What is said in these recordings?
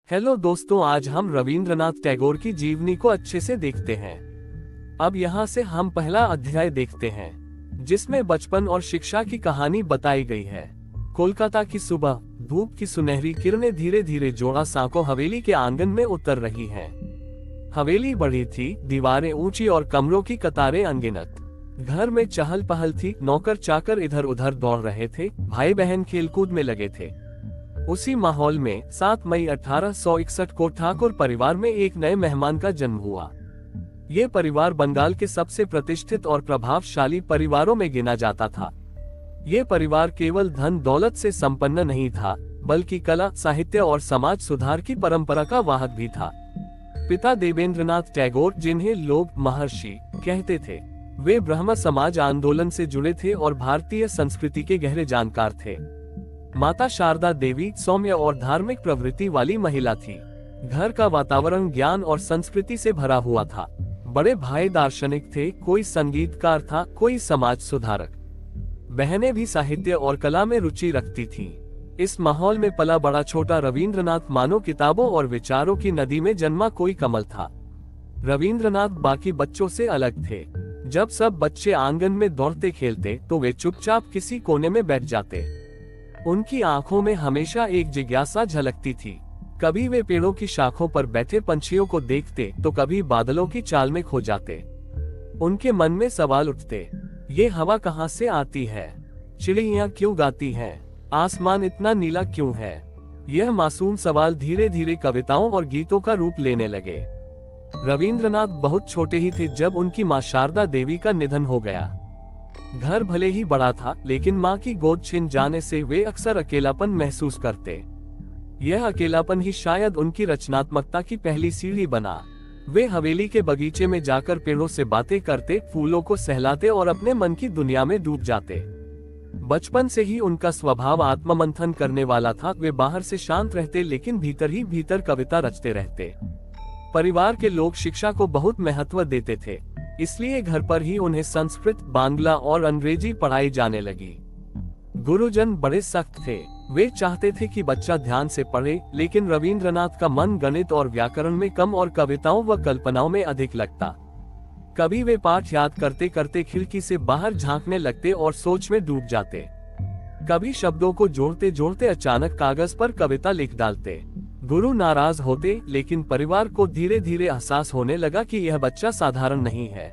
Hello दोस्तों, आज हम रविंद्रनाथ टैगोर की जीवनी को अच्छे से देखते हैं। अब यहाँ से हम पहला अध्याय देखते हैं, जिसमें बचपन और शिक्षा की कहानी बताई गई है। कोलकाता की सुबह, धूप की सुनहरी किरणें धीरे धीरे जोड़ा सांको हवेली के आंगन में उतर रही हैं। हवेली बड़ी थी, दीवारें ऊंची और कमरों की कतारें अनगिनत। घर में चहल पहल थी, नौकर चाकर इधर उधर दौड़ रहे थे, भाई बहन खेलकूद में लगे थे। उसी माहौल में 7 मई 1861 को ठाकुर परिवार में एक नए मेहमान का जन्म हुआ। ये परिवार बंगाल के सबसे प्रतिष्ठित और प्रभावशाली परिवारों में गिना जाता था। ये परिवार केवल धन दौलत से संपन्न नहीं था, बल्कि कला, साहित्य और समाज सुधार की परंपरा का वाहक भी था। पिता देवेंद्रनाथ टैगोर, जिन्हें लोग महर्षि कहते थे, वे ब्रह्म समाज आंदोलन से जुड़े थे और भारतीय संस्कृति के गहरे जानकार थे। माता शारदा देवी सौम्य और धार्मिक प्रवृत्ति वाली महिला थी। घर का वातावरण ज्ञान और संस्कृति से भरा हुआ था। बड़े भाई दार्शनिक थे, कोई संगीतकार था, कोई समाज सुधारक। बहनें भी साहित्य और कला में रुचि रखती थीं। इस माहौल में पला बड़ा छोटा रविंद्रनाथ मानो किताबों और विचारों की नदी में जन्मा कोई कमल था। रविंद्रनाथ बाकी बच्चों से अलग थे। जब सब बच्चे आंगन में दौड़ते खेलते तो वे चुपचाप किसी कोने में बैठ जाते। उनकी आंखों में हमेशा एक जिज्ञासा झलकती थी। कभी वे पेड़ों की शाखों पर बैठे पंछियों को देखते तो कभी बादलों की चाल में खो जाते। उनके मन में सवाल उठते, ये हवा कहाँ से आती है, चिड़ियां क्यों गाती हैं, आसमान इतना नीला क्यों है। यह मासूम सवाल धीरे धीरे कविताओं और गीतों का रूप लेने लगे। रविंद्रनाथ बहुत छोटे ही थे जब उनकी मां शारदा देवी का निधन हो गया। घर भले ही बड़ा था, लेकिन मां की गोद छिन जाने से वे अक्सर अकेलापन महसूस करते। यह अकेलापन ही शायद उनकी रचनात्मकता की पहली सीढ़ी बना। वे हवेली के बगीचे में जाकर पेड़ों से बातें करते, फूलों को सहलाते और अपने मन की दुनिया में डूब जाते। बचपन से ही उनका स्वभाव आत्ममंथन करने वाला था। वे बाहर से शांत रहते, लेकिन भीतर ही भीतर कविता रचते रहते। परिवार के लोग शिक्षा को बहुत महत्व देते थे, इसलिए घर पर ही उन्हें संस्कृत, बांग्ला और अंग्रेजी पढ़ाई जाने लगी। गुरुजन बड़े सख्त थे। वे चाहते थे कि बच्चा ध्यान से पढ़े, लेकिन रविंद्रनाथ का मन गणित और व्याकरण में कम और कविताओं व कल्पनाओं में अधिक लगता। कभी वे पाठ याद करते करते खिड़की से बाहर झांकने लगते और सोच में डूब जाते। कभी शब्दों को जोड़ते जोड़ते अचानक कागज पर कविता लिख डालते। गुरु नाराज होते, लेकिन परिवार को धीरे धीरे एहसास होने लगा कि यह बच्चा साधारण नहीं है।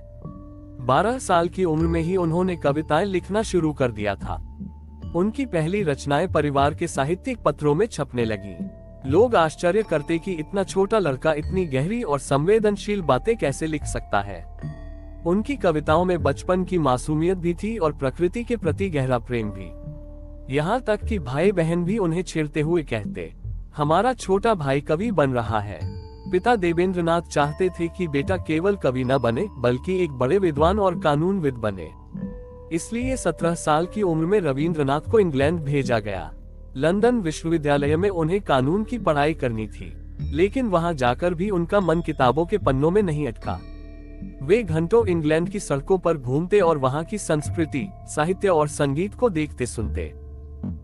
12 साल की उम्र में ही उन्होंने कविताएं लिखना शुरू कर दिया था। उनकी पहली रचनाएं परिवार के साहित्यिक पत्रों में छपने लगीं। लोग आश्चर्य करते कि इतना छोटा लड़का इतनी गहरी और संवेदनशील बातें कैसे लिख सकता है। उनकी कविताओं में बचपन की मासूमियत भी थी और प्रकृति के प्रति गहरा प्रेम भी। यहाँ तक कि भाई बहन भी उन्हें छेड़ते हुए कहते, हमारा छोटा भाई कवि बन रहा है। पिता देवेंद्रनाथ चाहते थे कि बेटा केवल कवि न बने, बल्कि एक बड़े विद्वान और कानूनविद बने। इसलिए 17 साल की उम्र में रविंद्रनाथ को इंग्लैंड भेजा गया। लंदन विश्वविद्यालय में उन्हें कानून की पढ़ाई करनी थी, लेकिन वहां जाकर भी उनका मन किताबों के पन्नों में नहीं अटका। वे घंटों इंग्लैंड की सड़कों पर घूमते और वहां की संस्कृति, साहित्य और संगीत को देखते सुनते।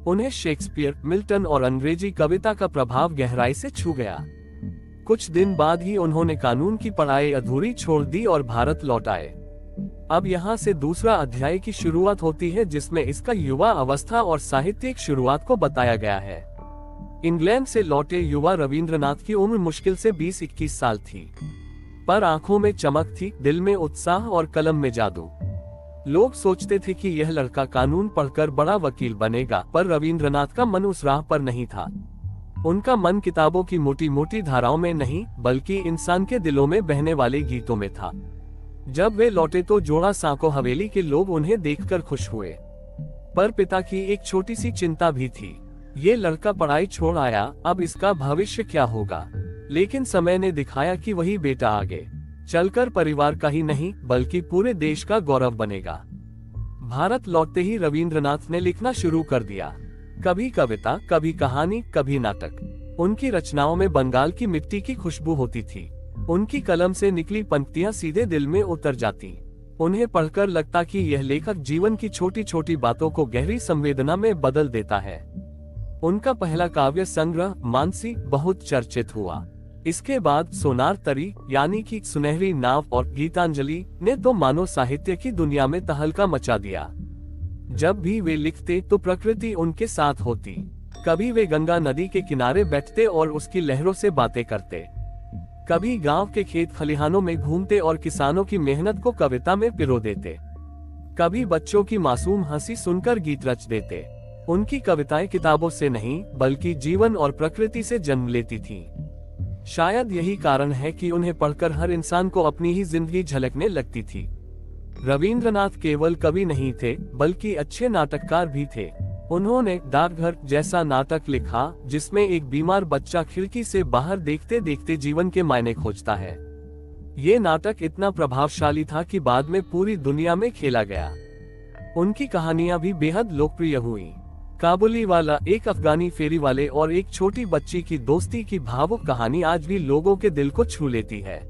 उन्हें शेक्सपियर, मिल्टन और अंग्रेजी कविता का प्रभाव गहराई से छू गया। कुछ दिन बाद ही उन्होंने कानून की पढ़ाई अधूरी छोड़ दी और भारत लौट आए। अब यहाँ से दूसरा अध्याय की शुरुआत होती है, जिसमें इसका युवा अवस्था और साहित्यिक शुरुआत को बताया गया है। इंग्लैंड से लौटे युवा रविंद्रनाथ की उम्र मुश्किल से 20-21 साल थी, पर आंखों में चमक थी, दिल में उत्साह और कलम में जादू। लोग सोचते थे कि यह लड़का कानून पढ़कर बड़ा वकील बनेगा, पर रविंद्रनाथ का मन उस राह पर नहीं था। उनका मन किताबों की मोटी मोटी धाराओं में नहीं, बल्कि इंसान के दिलों में बहने वाले गीतों में था। जब वे लौटे तो जोड़ा सांको हवेली के लोग उन्हें देखकर खुश हुए, पर पिता की एक छोटी सी चिंता भी थी। ये लड़का पढ़ाई छोड़ आया, अब इसका भविष्य क्या होगा। लेकिन समय ने दिखाया कि वही बेटा आगे चलकर परिवार का ही नहीं, बल्कि पूरे देश का गौरव बनेगा। भारत लौटते ही रविंद्रनाथ ने लिखना शुरू कर दिया। कभी कविता, कभी कहानी, कभी नाटक। उनकी रचनाओं में बंगाल की मिट्टी की खुशबू होती थी। उनकी कलम से निकली पंक्तियां सीधे दिल में उतर जाती। उन्हें पढ़कर लगता कि यह लेखक जीवन की छोटी छोटी बातों को गहरी संवेदना में बदल देता है। उनका पहला काव्य संग्रह मानसी बहुत चर्चित हुआ। इसके बाद सोनार तरी यानी कि सुनहरी नाव और गीतांजलि ने तो मानव साहित्य की दुनिया में तहलका मचा दिया। जब भी वे लिखते तो प्रकृति उनके साथ होती। कभी वे गंगा नदी के किनारे बैठते और उसकी लहरों से बातें करते, कभी गांव के खेत खलिहानों में घूमते और किसानों की मेहनत को कविता में पिरो देते, कभी बच्चों की मासूम हंसी सुनकर गीत रच देते। उनकी कविताएं किताबों से नहीं बल्कि जीवन और प्रकृति से जन्म लेती थीं। शायद यही कारण है कि उन्हें पढ़कर हर इंसान को अपनी ही जिंदगी झलकने लगती थी। रवींद्रनाथ केवल कवि नहीं थे बल्कि अच्छे नाटककार भी थे। उन्होंने डाकघर जैसा नाटक लिखा जिसमें एक बीमार बच्चा खिड़की से बाहर देखते देखते जीवन के मायने खोजता है। ये नाटक इतना प्रभावशाली था कि बाद में पूरी दुनिया में खेला गया। उनकी कहानियां भी बेहद लोकप्रिय हुई। काबुलीवाला, एक अफगानी फेरी वाले और एक छोटी बच्ची की दोस्ती की भावुक कहानी आज भी लोगों के दिल को छू लेती है।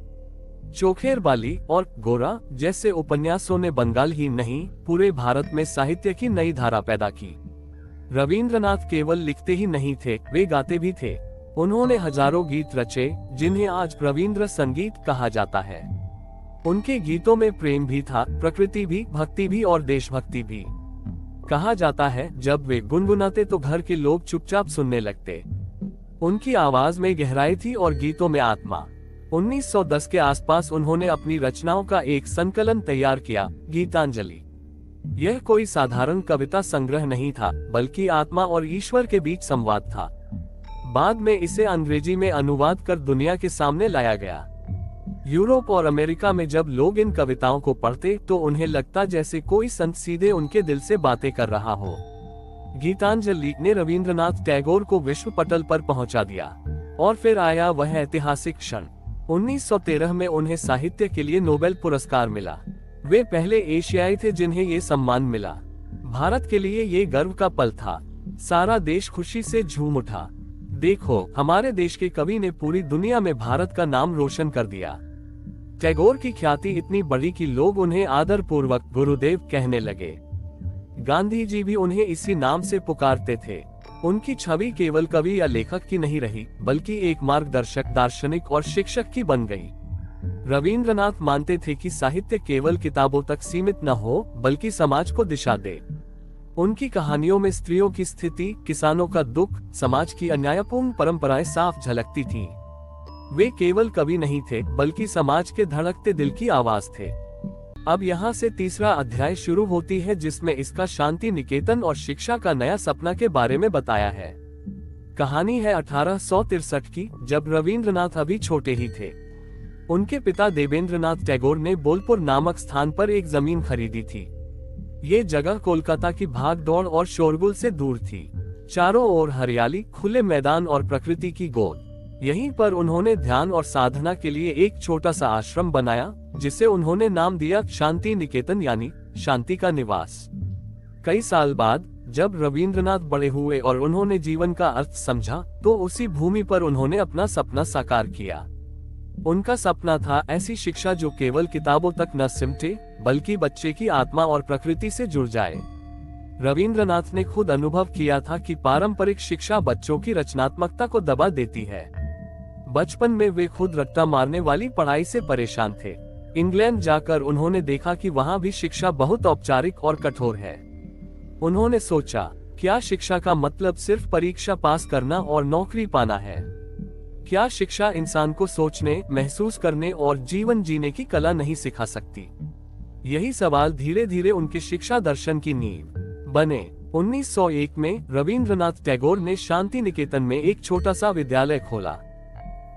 चोखेर बाली और गोरा जैसे उपन्यासों ने बंगाल ही नहीं पूरे भारत में साहित्य की नई धारा पैदा की। रवींद्रनाथ केवल लिखते ही नहीं थे, वे गाते भी थे। उन्होंने हजारों गीत रचे जिन्हें आज रवींद्र संगीत कहा जाता है। उनके गीतों में प्रेम भी था, प्रकृति भी, भक्ति भी और देशभक्ति भी। कहा जाता है जब वे गुनगुनाते तो घर के लोग चुपचाप सुनने लगते। उनकी आवाज में गहराई थी और गीतों में आत्मा। 1910 के आसपास उन्होंने अपनी रचनाओं का एक संकलन तैयार किया, गीतांजलि। यह कोई साधारण कविता संग्रह नहीं था बल्कि आत्मा और ईश्वर के बीच संवाद था। बाद में इसे अंग्रेजी में अनुवाद कर दुनिया के सामने लाया गया। यूरोप और अमेरिका में जब लोग इन कविताओं को पढ़ते तो उन्हें लगता जैसे कोई संत सीधे उनके दिल से बातें कर रहा हो। गीतांजलि ने रवींद्रनाथ टैगोर को विश्व पटल पर पहुंचा दिया। और फिर आया वह ऐतिहासिक क्षण। 1913 में उन्हें साहित्य के लिए नोबेल पुरस्कार मिला। वे पहले एशियाई थे जिन्हें ये सम्मान मिला। भारत के लिए ये गर्व का पल था। सारा देश खुशी से झूम उठा। देखो, हमारे देश के कवि ने पूरी दुनिया में भारत का नाम रोशन कर दिया। टैगोर की ख्याति इतनी बड़ी कि लोग उन्हें आदर पूर्वक गुरुदेव कहने लगे। गांधी जी भी उन्हें इसी नाम से पुकारते थे। उनकी छवि केवल कवि या लेखक की नहीं रही बल्कि एक मार्गदर्शक, दार्शनिक और शिक्षक की बन गई। रवींद्रनाथ मानते थे कि साहित्य केवल किताबों तक सीमित न हो बल्कि समाज को दिशा दे। उनकी कहानियों में स्त्रियों की स्थिति, किसानों का दुख, समाज की अन्यायपूर्ण परंपराएं साफ झलकती थीं। वे केवल कवि नहीं थे बल्कि समाज के धड़कते दिल की आवाज थे। अब यहाँ से तीसरा अध्याय शुरू होती है जिसमें इसका शांति निकेतन और शिक्षा का नया सपना के बारे में बताया है। कहानी है 1863 की, जब रवींद्रनाथ अभी छोटे ही थे। उनके पिता देवेंद्रनाथ टैगोर ने बोलपुर नामक स्थान पर एक जमीन खरीदी थी। ये जगह कोलकाता की भागदौड़ और शोरगुल से दूर थी। चारों ओर हरियाली, खुले मैदान और प्रकृति की गोद। यहीं पर उन्होंने ध्यान और साधना के लिए एक छोटा सा आश्रम बनाया जिसे उन्होंने नाम दिया शांति निकेतन यानी शांति का निवास। कई साल बाद जब रवींद्रनाथ बड़े हुए और उन्होंने जीवन का अर्थ समझा तो उसी भूमि पर उन्होंने अपना सपना साकार किया। उनका सपना था ऐसी शिक्षा जो केवल किताबों तक न सिमटे बल्कि बच्चे की आत्मा और प्रकृति से जुड़ जाए। रवींद्रनाथ ने खुद अनुभव किया था कि पारंपरिक शिक्षा बच्चों की रचनात्मकता को दबा देती है। बचपन में वे खुद रट्टा मारने वाली पढ़ाई से परेशान थे। इंग्लैंड जाकर उन्होंने देखा कि वहां भी शिक्षा बहुत औपचारिक और कठोर है। उन्होंने सोचा, क्या शिक्षा का मतलब सिर्फ परीक्षा पास करना और नौकरी पाना है? क्या शिक्षा इंसान को सोचने, महसूस करने और जीवन जीने की कला नहीं सिखा सकती? यही सवाल धीरे धीरे उनके शिक्षा दर्शन की नींव बने। 1901 में रवींद्रनाथ टैगोर ने शांति निकेतन में एक छोटा सा विद्यालय खोला।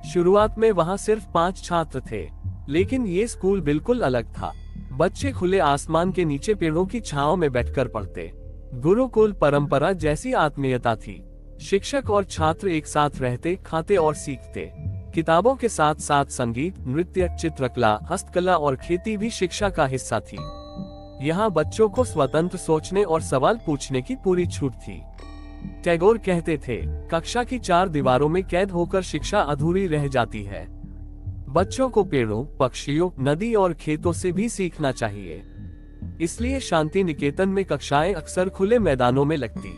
शुरुआत में वहां सिर्फ 5 छात्र थे, लेकिन ये स्कूल बिल्कुल अलग था। बच्चे खुले आसमान के नीचे पेड़ों की छांव में बैठकर पढ़ते। गुरुकुल परंपरा जैसी आत्मीयता थी। शिक्षक और छात्र एक साथ रहते, खाते और सीखते। किताबों के साथ साथ संगीत, नृत्य, चित्रकला, हस्तकला और खेती भी शिक्षा का हिस्सा थी। यहाँ बच्चों को स्वतंत्र सोचने और सवाल पूछने की पूरी छूट थी। टैगोर कहते थे, कक्षा की 4 दीवारों में कैद होकर शिक्षा अधूरी रह जाती है। बच्चों को पेड़ों, पक्षियों, नदी और खेतों से भी सीखना चाहिए। इसलिए शांति निकेतन में कक्षाएं अक्सर खुले मैदानों में लगती।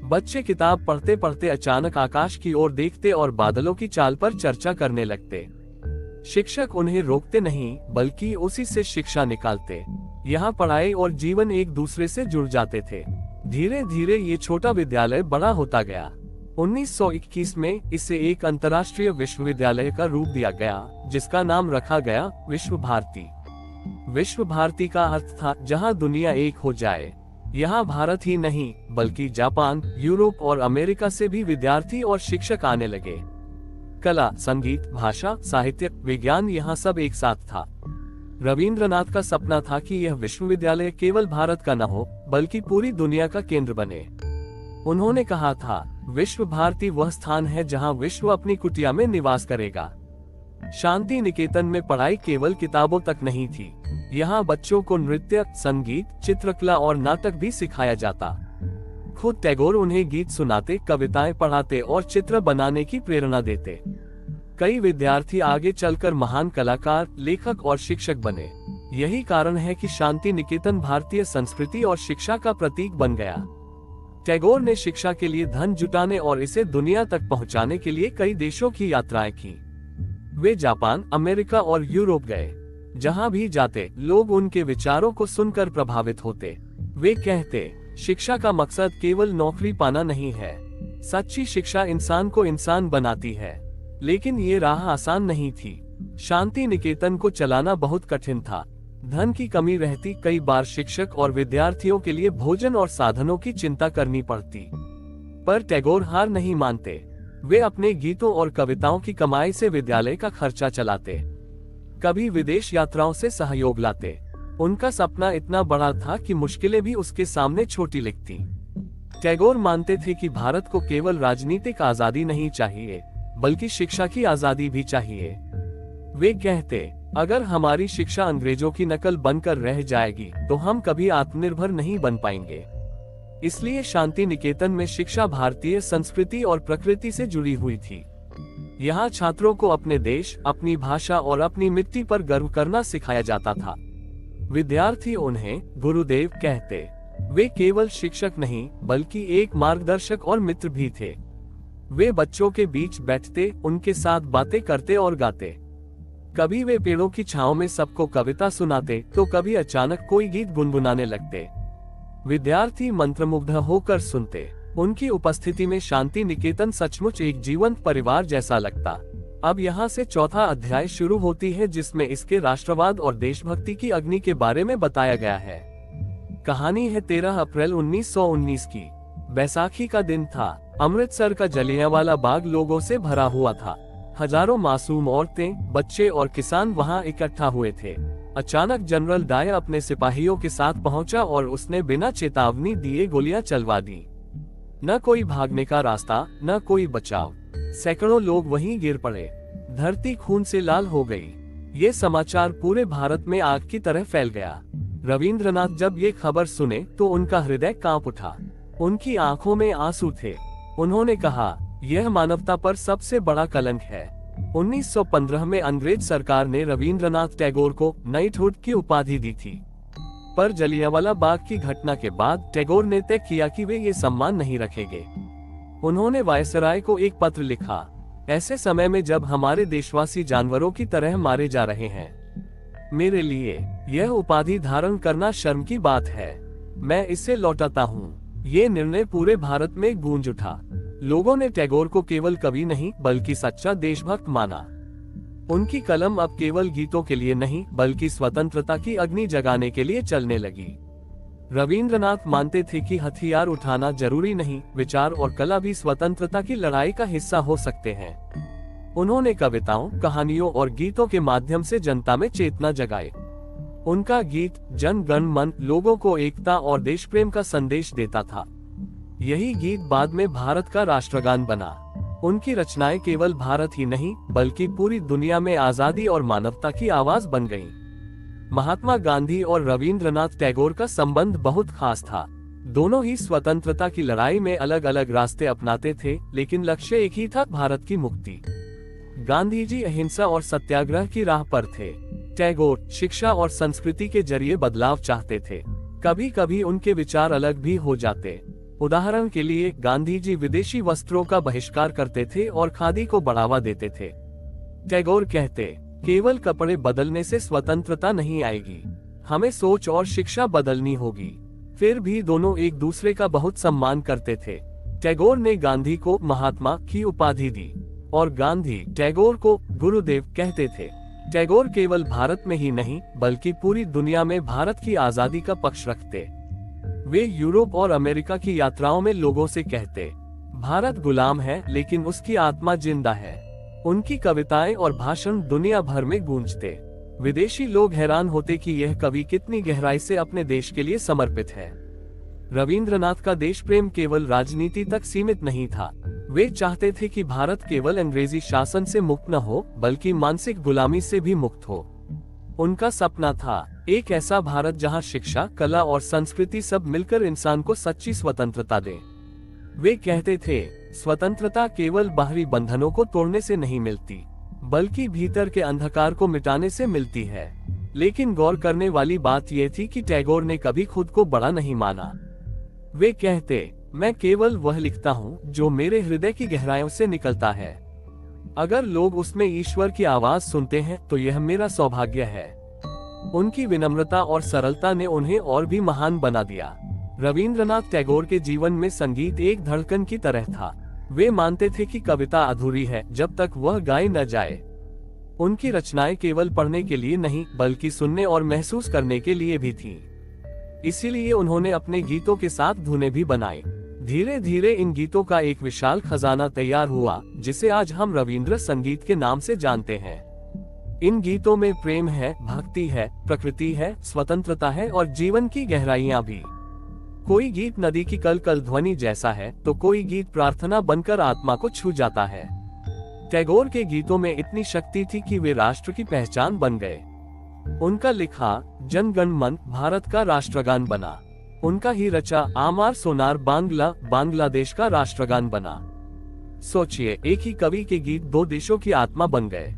बच्चे किताब पढ़ते पढ़ते अचानक आकाश की ओर देखते और बादलों की चाल पर चर्चा करने लगते। शिक्षक उन्हें रोकते नहीं, बल्कि उसी से शिक्षा निकालते। यहाँ पढ़ाई और जीवन एक दूसरे से जुड़ जाते थे। धीरे धीरे ये छोटा विद्यालय बड़ा होता गया। 1921 में इसे एक अंतर्राष्ट्रीय विश्वविद्यालय का रूप दिया गया, जिसका नाम रखा गया विश्व भारती। विश्व भारती का अर्थ था जहाँ दुनिया एक हो जाए। यहाँ भारत ही नहीं, बल्कि जापान, यूरोप और अमेरिका से भी विद्यार्थी और शिक्षक आने लगे। कला, संगीत, भाषा, साहित्य, विज्ञान, यहाँ सब एक साथ था। रविंद्रनाथ का सपना था कि यह विश्वविद्यालय केवल भारत का न हो, बल्कि पूरी दुनिया का केंद्र बने। उन्होंने कहा था, विश्व भारती वह स्थान है जहाँ विश्व अपनी कुटिया में निवास करेगा। शांति निकेतन में पढ़ाई केवल किताबों तक नहीं थी। यहाँ बच्चों को नृत्य, संगीत, चित्रकला और नाटक भी सिखाया जाता। खुद टैगोर उन्हें गीत सुनाते, कविताएं पढ़ाते और चित्र बनाने की प्रेरणा देते। कई विद्यार्थी आगे चलकर महान कलाकार, लेखक और शिक्षक बने। यही कारण है कि शांति निकेतन भारतीय संस्कृति और शिक्षा का प्रतीक बन गया। टैगोर ने शिक्षा के लिए धन जुटाने और इसे दुनिया तक पहुंचाने के लिए कई देशों की यात्राएं की। वे जापान, अमेरिका और यूरोप गए। जहां भी जाते, लोग उनके विचारों को सुनकर प्रभावित होते। वे कहते, शिक्षा का मकसद केवल नौकरी पाना नहीं है। सच्ची शिक्षा इंसान को इंसान बनाती है। लेकिन ये राह आसान नहीं थी। शांति निकेतन को चलाना बहुत कठिन था। धन की कमी रहती, कई बार शिक्षक और विद्यार्थियों के लिए भोजन और साधनों की चिंता करनी पड़ती। पर टैगोर हार नहीं मानते। वे अपने गीतों और कविताओं की कमाई से विद्यालय का खर्चा चलाते। कभी विदेश यात्राओं से सहयोग लाते। उनका सपना इतना बड़ा था कि मुश्किलें भी उसके सामने छोटी लिखती। टैगोर मानते थे कि भारत को केवल राजनीतिक आजादी नहीं चाहिए, बल्कि शिक्षा की आजादी भी चाहिए। वे कहते, अगर हमारी शिक्षा अंग्रेजों की नकल बनकर रह जाएगी, तो हम कभी आत्मनिर्भर नहीं बन पाएंगे। इसलिए शांति निकेतन में शिक्षा भारतीय संस्कृति और प्रकृति से जुड़ी हुई थी। यहाँ छात्रों को अपने देश, अपनी भाषा और अपनी मिट्टी पर गर्व करना सिखाया जाता था। विद्यार्थी उन्हें गुरुदेव कहते। वे केवल शिक्षक नहीं, बल्कि एक मार्गदर्शक और मित्र भी थे। वे बच्चों के बीच बैठते, उनके साथ बातें करते और गाते। कभी वे पेड़ों की छांव में सबको कविता सुनाते, तो कभी अचानक कोई गीत गुनगुनाने लगते। विद्यार्थी मंत्रमुग्ध होकर सुनते। उनकी उपस्थिति में शांति निकेतन सचमुच एक जीवंत परिवार जैसा लगता। अब यहाँ से चौथा अध्याय शुरू होती है, जिसमें इसके राष्ट्रवाद और देशभक्ति की अग्नि के बारे में बताया गया है। कहानी है 13 अप्रैल 1919 की। बैसाखी का दिन था। अमृतसर का जलियांवाला बाग लोगों से भरा हुआ था। हजारों मासूम औरतें, बच्चे और किसान वहां इकट्ठा हुए थे। अचानक जनरल डायर अपने सिपाहियों के साथ पहुंचा और उसने बिना चेतावनी दिए गोलियां चलवा दी। न कोई भागने का रास्ता, न कोई बचाव। सैकड़ों लोग वहीं गिर पड़े। धरती खून से लाल हो गई। ये समाचार पूरे भारत में आग की तरह फैल गया। रविंद्रनाथ जब ये खबर सुने तो उनका हृदय कांप उठा। उनकी आंखों में आंसू थे। उन्होंने कहा, यह मानवता पर सबसे बड़ा कलंक है। 1915 में अंग्रेज सरकार ने रविंद्रनाथ टैगोर को नाइटहुड की उपाधि दी थी। पर जलियांवाला बाग की घटना के बाद टैगोर ने तय किया कि वे ये सम्मान नहीं रखेंगे। उन्होंने वायसराय को एक पत्र लिखा, ऐसे समय में जब हमारे देशवासी जानवरों की तरह मारे जा रहे हैं, मेरे लिए यह उपाधि धारण करना शर्म की बात है। मैं इसे लौटाता हूँ। ये निर्णय पूरे भारत में गूंज उठा। लोगों ने टैगोर को केवल कवि नहीं, बल्कि सच्चा देशभक्त माना। उनकी कलम अब केवल गीतों के लिए नहीं, बल्कि स्वतंत्रता की अग्नि जगाने के लिए चलने लगी। रविंद्रनाथ मानते थे कि हथियार उठाना जरूरी नहीं, विचार और कला भी स्वतंत्रता की लड़ाई का हिस्सा हो सकते हैं। उन्होंने कविताओं, कहानियों और गीतों के माध्यम से जनता में चेतना जगाई। उनका गीत जन गण मन लोगों को एकता और देश प्रेम का संदेश देता था। यही गीत बाद में भारत का राष्ट्रगान बना। उनकी रचनाएं केवल भारत ही नहीं, बल्कि पूरी दुनिया में आजादी और मानवता की आवाज बन गईं। महात्मा गांधी और रविंद्रनाथ टैगोर का संबंध बहुत खास था। दोनों ही स्वतंत्रता की लड़ाई में अलग अलग रास्ते अपनाते थे, लेकिन लक्ष्य एक ही था, भारत की मुक्ति। गांधी जी अहिंसा और सत्याग्रह की राह पर थे। टैगोर शिक्षा और संस्कृति के जरिए बदलाव चाहते थे। कभी कभी उनके विचार अलग भी हो जाते, उदाहरण के लिए गांधी जी विदेशी वस्त्रों का बहिष्कार करते थे और खादी को बढ़ावा देते थे। टैगोर कहते, केवल कपड़े बदलने से स्वतंत्रता नहीं आएगी, हमें सोच और शिक्षा बदलनी होगी। फिर भी दोनों एक दूसरे का बहुत सम्मान करते थे। टैगोर ने गांधी को महात्मा की उपाधि दी और गांधी टैगोर को गुरुदेव कहते थे। टैगोर केवल भारत में ही नहीं बल्कि पूरी दुनिया में भारत की आजादी का पक्ष रखते। वे यूरोप और अमेरिका की यात्राओं में लोगों से कहते, भारत गुलाम है लेकिन उसकी आत्मा जिंदा है। उनकी कविताएं और भाषण दुनिया भर में गूंजते। विदेशी लोग हैरान होते कि यह कवि कितनी गहराई से अपने देश के लिए समर्पित है। रविंद्रनाथ का देश प्रेम केवल राजनीति तक सीमित नहीं था। वे चाहते थे कि भारत केवल अंग्रेजी शासन से मुक्त न हो बल्कि मानसिक गुलामी से भी मुक्त हो। उनका सपना था एक ऐसा भारत जहां शिक्षा, कला और संस्कृति सब मिलकर इंसान को सच्ची स्वतंत्रता दे। वे कहते थे, स्वतंत्रता केवल बाहरी बंधनों को तोड़ने से नहीं मिलती बल्कि भीतर के अंधकार को मिटाने से मिलती है। लेकिन गौर करने वाली बात यह थी कि टैगोर ने कभी खुद को बड़ा नहीं माना। वे कहते, मैं केवल वह लिखता हूँ जो मेरे हृदय की गहराइयों से निकलता है। अगर लोग उसमें ईश्वर की आवाज सुनते हैं तो यह मेरा सौभाग्य है। उनकी विनम्रता और सरलता ने उन्हें और भी महान बना दिया। रविंद्रनाथ टैगोर के जीवन में संगीत एक धड़कन की तरह था। वे मानते थे कि कविता अधूरी है जब तक वह गाई न जाए। उनकी रचनाएं केवल पढ़ने के लिए नहीं बल्कि सुनने और महसूस करने के लिए भी थीं। इसीलिए उन्होंने अपने गीतों के साथ धुनें भी बनाई। धीरे धीरे इन गीतों का एक विशाल खजाना तैयार हुआ जिसे आज हम रविंद्र संगीत के नाम से जानते हैं। इन गीतों में प्रेम है, भक्ति है, प्रकृति है, स्वतंत्रता है और जीवन की गहराइयां भी। कोई गीत नदी की कल कल ध्वनि जैसा है तो कोई गीत प्रार्थना बनकर आत्मा को छू जाता है। टैगोर के गीतों में इतनी शक्ति थी कि वे राष्ट्र की पहचान बन गए। उनका लिखा जन गण मन भारत का राष्ट्रगान बना। उनका ही रचा आमार सोनार बांग्ला बांग्लादेश का राष्ट्रगान बना। सोचिए, एक ही कवि के गीत दो देशों की आत्मा बन गए।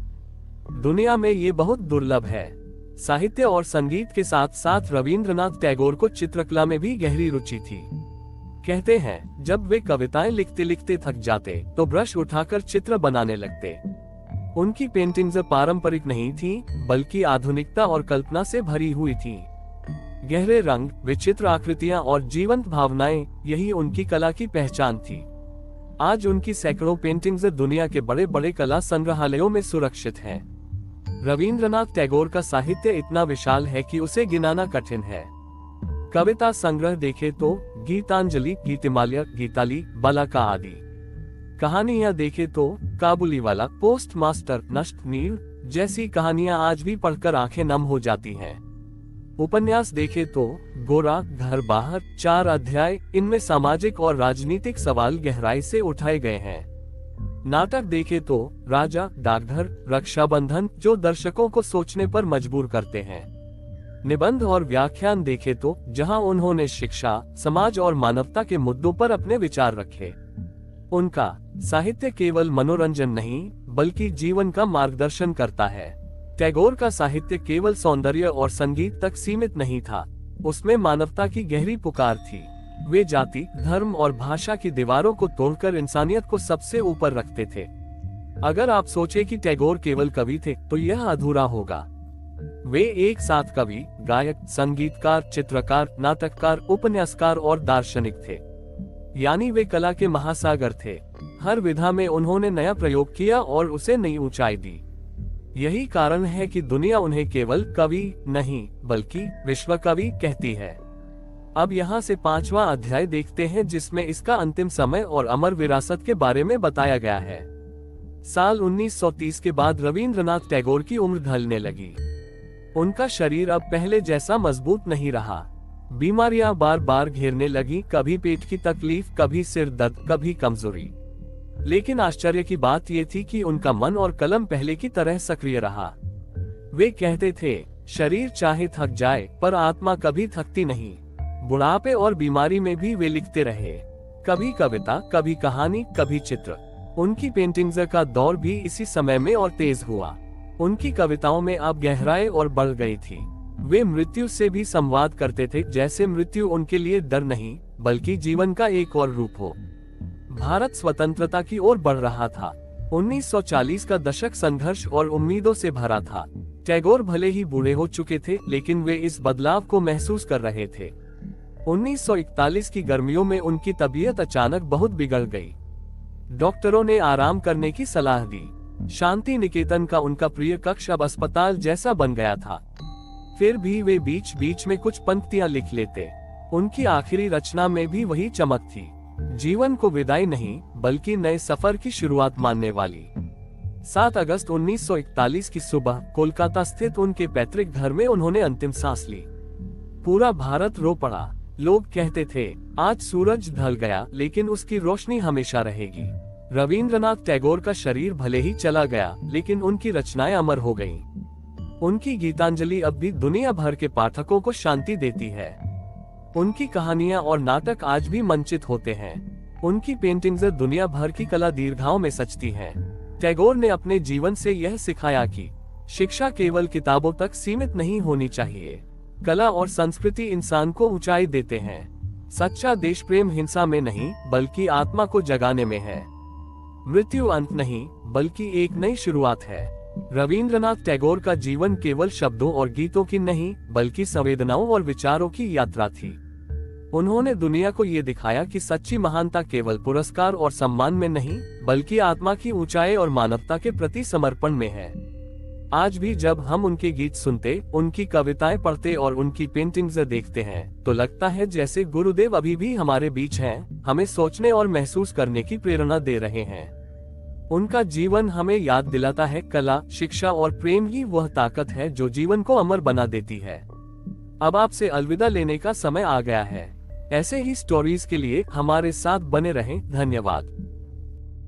दुनिया में ये बहुत दुर्लभ है। साहित्य और संगीत के साथ साथ रविंद्रनाथ टैगोर को चित्रकला में भी गहरी रुचि थी। कहते हैं, जब वे कविताएं लिखते लिखते थक जाते तो ब्रश उठाकर चित्र बनाने लगते। उनकी पेंटिंग्स पारंपरिक नहीं थी बल्कि आधुनिकता और कल्पना से भरी हुई थी। गहरे रंग, विचित्र आकृतियां और जीवंत भावनाएं, यही उनकी कला की पहचान थी। आज उनकी सैकड़ों पेंटिंग्स दुनिया के बड़े बड़े कला संग्रहालयों में सुरक्षित हैं। रविंद्रनाथ टैगोर का साहित्य इतना विशाल है कि उसे गिनाना कठिन है। कविता संग्रह देखे तो गीतांजलि, गीतिमाल्य, गीताली, बालाका आदि। कहानियां देखे तो काबुलीवाला, पोस्ट मास्टर, नष्ट नील जैसी कहानियां आज भी पढ़कर आंखें नम हो जाती हैं। उपन्यास देखे तो गोरा, घर बाहर, 4 अध्याय, इनमें सामाजिक और राजनीतिक सवाल गहराई से उठाए गए हैं। नाटक देखे तो राजा, डाकघर, रक्षाबंधन, जो दर्शकों को सोचने पर मजबूर करते हैं। निबंध और व्याख्यान देखे तो जहां उन्होंने शिक्षा, समाज और मानवता के मुद्दों पर अपने विचार रखे। उनका साहित्य केवल मनोरंजन नहीं बल्कि जीवन का मार्गदर्शन करता है। टैगोर का साहित्य केवल सौंदर्य और संगीत तक सीमित नहीं था, उसमें मानवता की गहरी पुकार थी। वे जाति, धर्म और भाषा की दीवारों को तोड़कर इंसानियत को सबसे ऊपर रखते थे। अगर आप सोचे कि टैगोर केवल कवि थे तो यह अधूरा होगा। वे एक साथ कवि, गायक, संगीतकार, चित्रकार, नाटककार, उपन्यासकार और दार्शनिक थे। यानी वे कला के महासागर थे। हर विधा में उन्होंने नया प्रयोग किया और उसे नई ऊंचाई दी। यही कारण है कि दुनिया उन्हें केवल कवि नहीं बल्कि विश्व कवि कहती है। अब यहाँ से 5वां अध्याय देखते हैं जिसमें इसका अंतिम समय और अमर विरासत के बारे में बताया गया है। साल 1930 के बाद रविंद्रनाथ टैगोर की उम्र ढलने लगी। उनका शरीर अब पहले जैसा मजबूत नहीं रहा। बीमारियां बार बार घेरने लगी, कभी पेट की तकलीफ, कभी सिर दर्द, कभी कमजोरी। लेकिन आश्चर्य की बात यह थी कि उनका मन और कलम पहले की तरह सक्रिय रहा। वे कहते थे, शरीर चाहे थक जाए पर आत्मा कभी थकती नहीं। बुढ़ापे और बीमारी में भी वे लिखते रहे, कभी कविता, कभी कहानी, कभी चित्र। उनकी पेंटिंग्स का दौर भी इसी समय में और तेज हुआ। उनकी कविताओं में अब गहराई और बढ़ गई थी। वे मृत्यु से भी संवाद करते थे, जैसे मृत्यु उनके लिए डर नहीं बल्कि जीवन का एक और रूप हो। भारत स्वतंत्रता की ओर बढ़ रहा था। 1940 का दशक संघर्ष और उम्मीदों से भरा था। टैगोर भले ही बूढ़े हो चुके थे, लेकिन वे इस बदलाव को महसूस कर रहे थे। 1941 की गर्मियों में उनकी तबीयत अचानक बहुत बिगड़ गई। डॉक्टरों ने आराम करने की सलाह दी। शांति निकेतन का उनका प्रिय कक्ष अब अस्पताल जैसा बन गया था। फिर भी वे बीच बीच में कुछ पंक्तियां लिख लेते। उनकी आखिरी रचना में भी वही चमक थी, जीवन को विदाई नहीं बल्कि नए सफर की शुरुआत मानने वाली। 7 अगस्त 1941 की सुबह कोलकाता स्थित उनके पैतृक घर में उन्होंने अंतिम सांस ली। पूरा भारत रो पड़ा। लोग कहते थे, आज सूरज ढल गया लेकिन उसकी रोशनी हमेशा रहेगी। रविंद्रनाथ टैगोर का शरीर भले ही चला गया, लेकिन उनकी रचनाएं अमर हो गईं। उनकी गीतांजलि अब भी दुनिया भर के पाठकों को शांति देती है। उनकी कहानियां और नाटक आज भी मंचित होते हैं। उनकी पेंटिंग्स दुनिया भर की कला दीर्घाओं में सजती हैं। टैगोर ने अपने जीवन से यह सिखाया कि शिक्षा केवल किताबों तक सीमित नहीं होनी चाहिए। कला और संस्कृति इंसान को ऊंचाई देते हैं। सच्चा देश प्रेम हिंसा में नहीं बल्कि आत्मा को जगाने में है। मृत्यु अंत नहीं बल्कि एक नई शुरुआत है। रविंद्रनाथ टैगोर का जीवन केवल शब्दों और गीतों की नहीं बल्कि संवेदनाओं और विचारों की यात्रा थी। उन्होंने दुनिया को ये दिखाया कि सच्ची महानता केवल पुरस्कार और सम्मान में नहीं बल्कि आत्मा की ऊंचाई और मानवता के प्रति समर्पण में है। आज भी जब हम उनके गीत सुनते, उनकी कविताएं पढ़ते और उनकी पेंटिंग्स देखते हैं तो लगता है जैसे गुरुदेव अभी भी हमारे बीच हैं, हमें सोचने और महसूस करने की प्रेरणा दे रहे हैं। उनका जीवन हमें याद दिलाता है कला, शिक्षा और प्रेम ही वह ताकत है जो जीवन को अमर बना देती है। अब आपसे अलविदा लेने का समय आ गया है। ऐसे ही स्टोरीज के लिए हमारे साथ बने रहें। धन्यवाद।